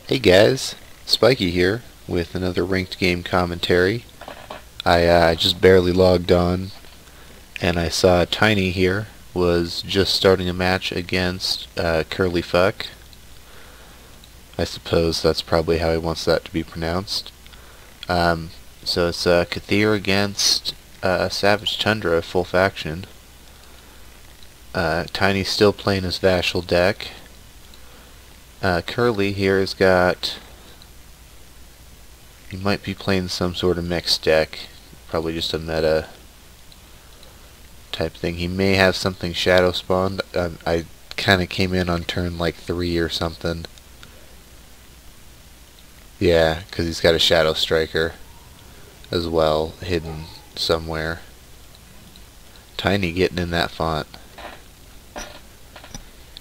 Hey guys, SPiEkY here with another ranked game commentary. I just barely logged on and I saw Tiny here was just starting a match against CurlyFuk. I suppose that's probably how he wants that to be pronounced. So it's Kathir against Savage Tundra, full faction. Tiny's still playing his Vashal deck. Curly here has got... he might be playing some sort of mixed deck. Probably just a meta type thing. He may have something shadow spawned. I kind of came in on turn like 3 or something. Yeah, because he's got a Shadow Striker as well, hidden somewhere. Tiny getting in that font.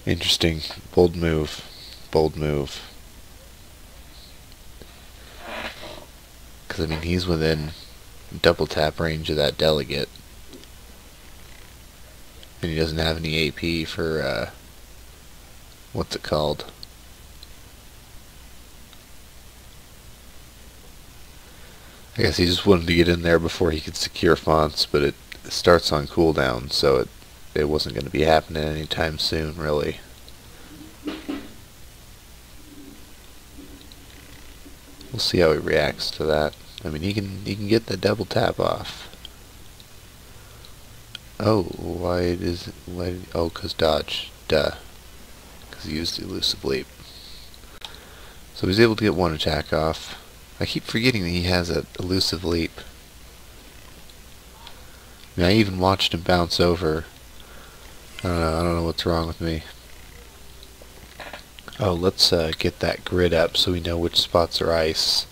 Interesting. Bold move. Bold move. Because, I mean, he's within double tap range of that delegate. And he doesn't have any AP for, what's it called? I guess he just wanted to get in there before he could secure fonts, but it starts on cooldown, so it wasn't going to be happening anytime soon, really. We'll see how he reacts to that. I mean, he can get the double tap off. Oh, oh, 'cause dodge. Duh. 'Cause he used Elusive Leap. So he's able to get one attack off. I keep forgetting that he has an Elusive Leap. I mean, I even watched him bounce over. I don't know what's wrong with me. Oh, let's get that grid up so we know which spots are ice.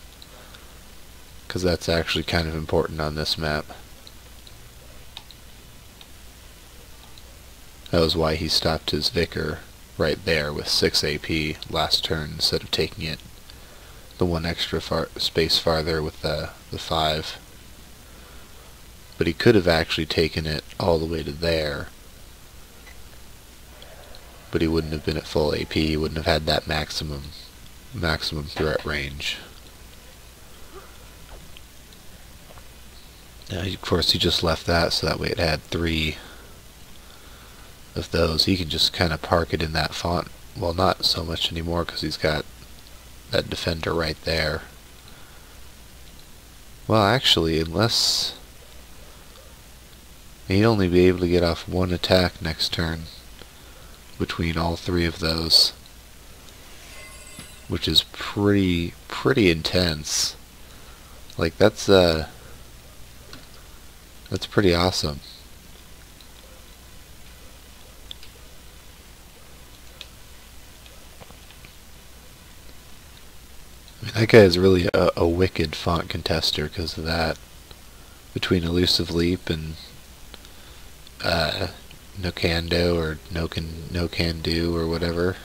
Because that's actually kind of important on this map. That was why he stopped his Vicar right there with 6 AP last turn instead of taking it the one extra space farther with the 5. But he could have actually taken it all the way to there. But he wouldn't have been at full AP, he wouldn't have had that maximum threat range. Now, of course, he just left that so that way it had 3 of those. He can just kind of park it in that font. Well, not so much anymore because he's got that defender right there. Well, actually, unless... he'd only be able to get off 1 attack next turn between all 3 of those, which is pretty intense. Like, that's pretty awesome. I mean, that guy is really a wicked font contester because of that. Between Elusive Leap and No Can Do or No Can Do or whatever.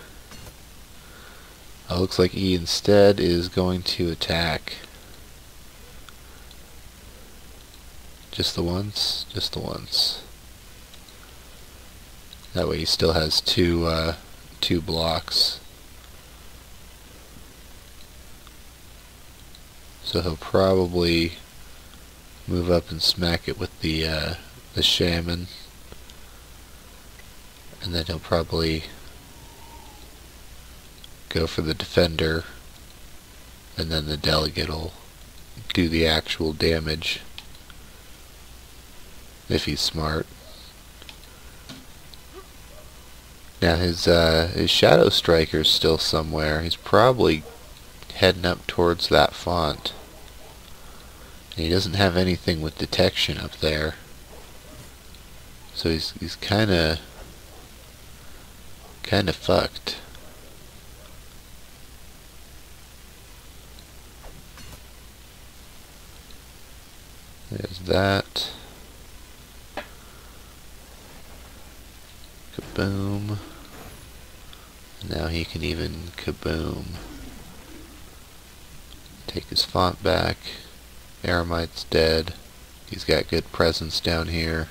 Looks like he instead is going to attack. Just the once? Just the once. That way he still has two blocks. So he'll probably move up and smack it with the Shaman. And then he'll probably go for the Defender. And then the Delegate will do the actual damage. If he's smart. Now his Shadow Striker's still somewhere. He's probably heading up towards that font. And he doesn't have anything with detection up there. So he's kinda fucked. There's that. Kaboom. Now he can even kaboom. Take his font back. Aramite's dead. He's got good presence down here.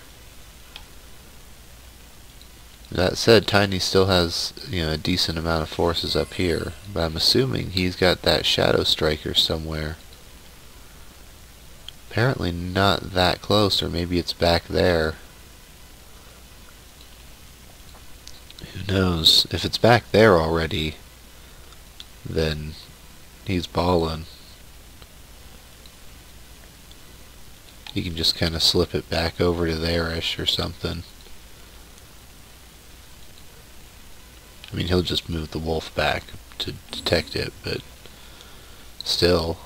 That said, Tiny still has, a decent amount of forces up here, but I'm assuming he's got that Shadow Striker somewhere. Apparently not that close, or maybe it's back there. Who knows? If it's back there already, then he's ballin'. He can just kind of slip it back over to there-ish or something. I mean, he'll just move the wolf back to detect it, but still.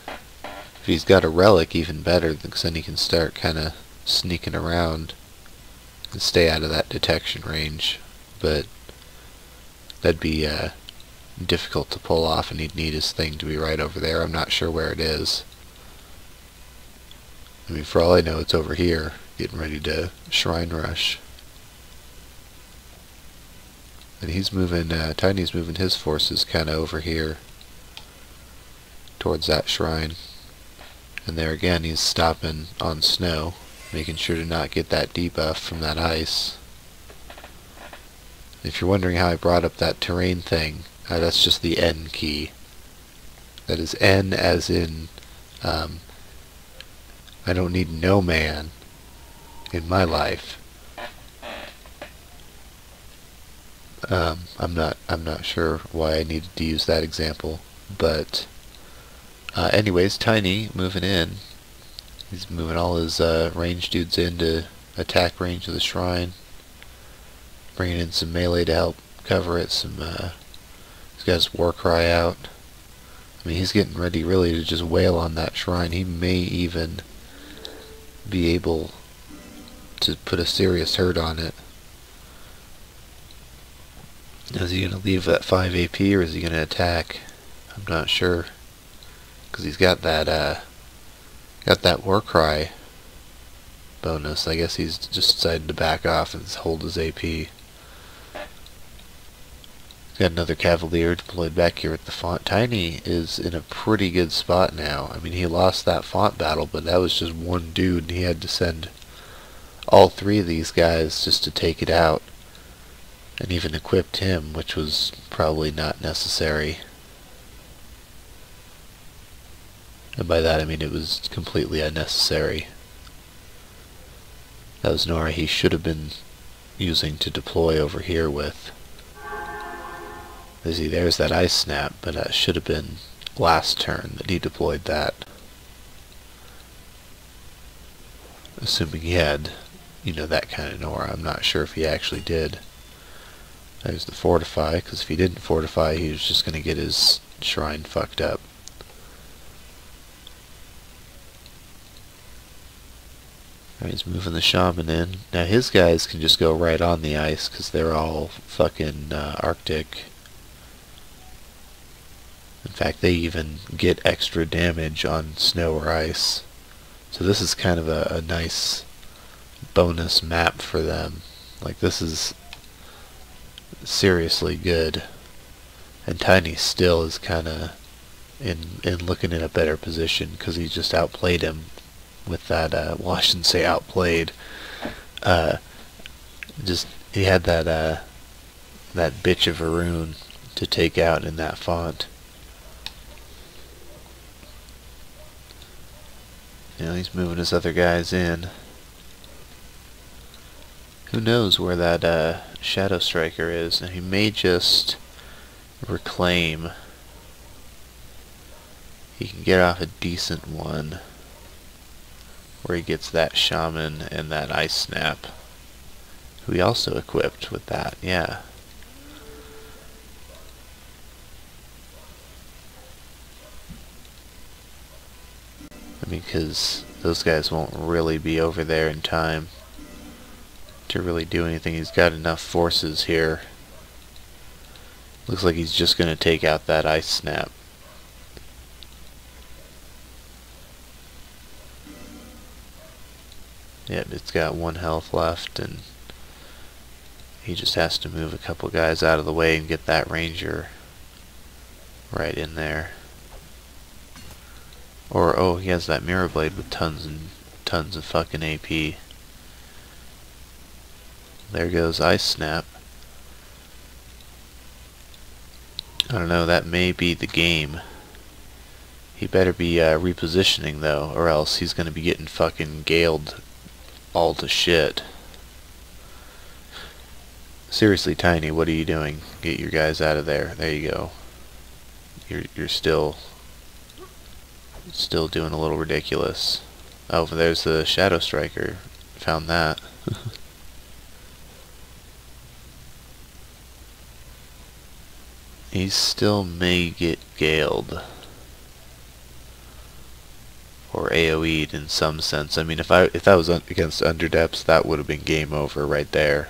If he's got a relic, even better, because then he can start kind of sneaking around and stay out of that detection range. But that'd be difficult to pull off, and he'd need his thing to be right over there. I'm not sure where it is. I mean, for all I know, it's over here, getting ready to shrine rush. And he's moving, Tiny's moving his forces kind of over here towards that shrine. And there again, he's stopping on snow, making sure to not get that debuff from that ice. If you're wondering how I brought up that terrain thing, that's just the N key. That is N as in, I don't need no man in my life. I'm not sure why I needed to use that example, but anyways, Tiny moving in. He's moving all his range dudes into attack range of the shrine, bringing in some melee to help cover it. He's got his war cry out. I mean, he's getting ready really to just wail on that shrine. He may even be able to put a serious hurt on it. Is he going to leave that 5 AP, or is he going to attack? I'm not sure, because he's got that war cry bonus. I guess he's just decided to back off and hold his AP. He's got another Cavalier deployed back here at the font. Tiny is in a pretty good spot now. I mean, he lost that font battle, but that was just one dude, and he had to send all three of these guys just to take it out. And even equipped him, which was probably not necessary. And by that I mean it was completely unnecessary. That was Nora he should have been using to deploy over here with. See, there's that ice snap, but that should have been last turn that he deployed that. Assuming he had, that kind of Nora. I'm not sure if he actually did. There's the fortify, because if he didn't fortify, he was just going to get his shrine fucked up. Alright, he's moving the shaman in. Now his guys can just go right on the ice, because they're all fucking Arctic. In fact, they even get extra damage on snow or ice. So this is kind of a nice bonus map for them. Like, this is seriously good, and Tiny still is kind of in looking in a better position because he just outplayed him with that. Well, I shouldn't say outplayed. Just he had that bitch of a rune to take out in that font. He's moving his other guys in. Who knows where that Shadow Striker is? And he may just reclaim. He can get off a decent one where he gets that shaman and that ice snap, who he also equipped with that. Yeah. I mean, because those guys won't really be over there in time to really do anything. He's got enough forces here. Looks like he's just going to take out that ice snap. Yep, it's got 1 health left, and he just has to move a couple guys out of the way and get that ranger right in there. Or, oh, he has that mirror blade with tons and tons of fucking AP. There goes Ice Snap. I don't know, that may be the game. He better be repositioning though, or else he's gonna be getting fucking galed all to shit. Seriously, Tiny, what are you doing? Get your guys out of there. There you go. You're still doing a little ridiculous. Oh, there's the Shadow Striker. Found that. He still may get galed. Or AoE'd in some sense. I mean, if that was against Underdepths, that would have been game over right there.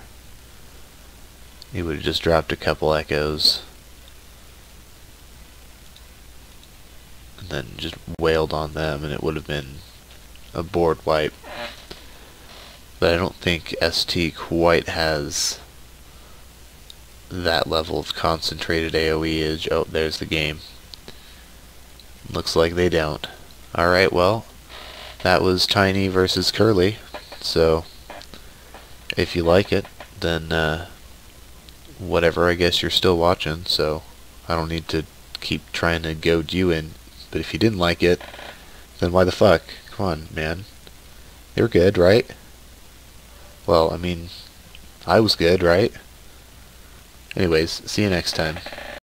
He would have just dropped a couple echoes. And then just wailed on them, and it would have been a board wipe. But I don't think ST quite has that level of concentrated AoE. Oh, there's the game. Looks like they don't. Alright, well, that was Tiny versus Curly. So, if you like it, then, whatever, I guess you're still watching, so I don't need to keep trying to goad you in. But if you didn't like it, then why the fuck? Come on, man. You're good, right? Well, I mean, I was good, right? Anyways, see you next time.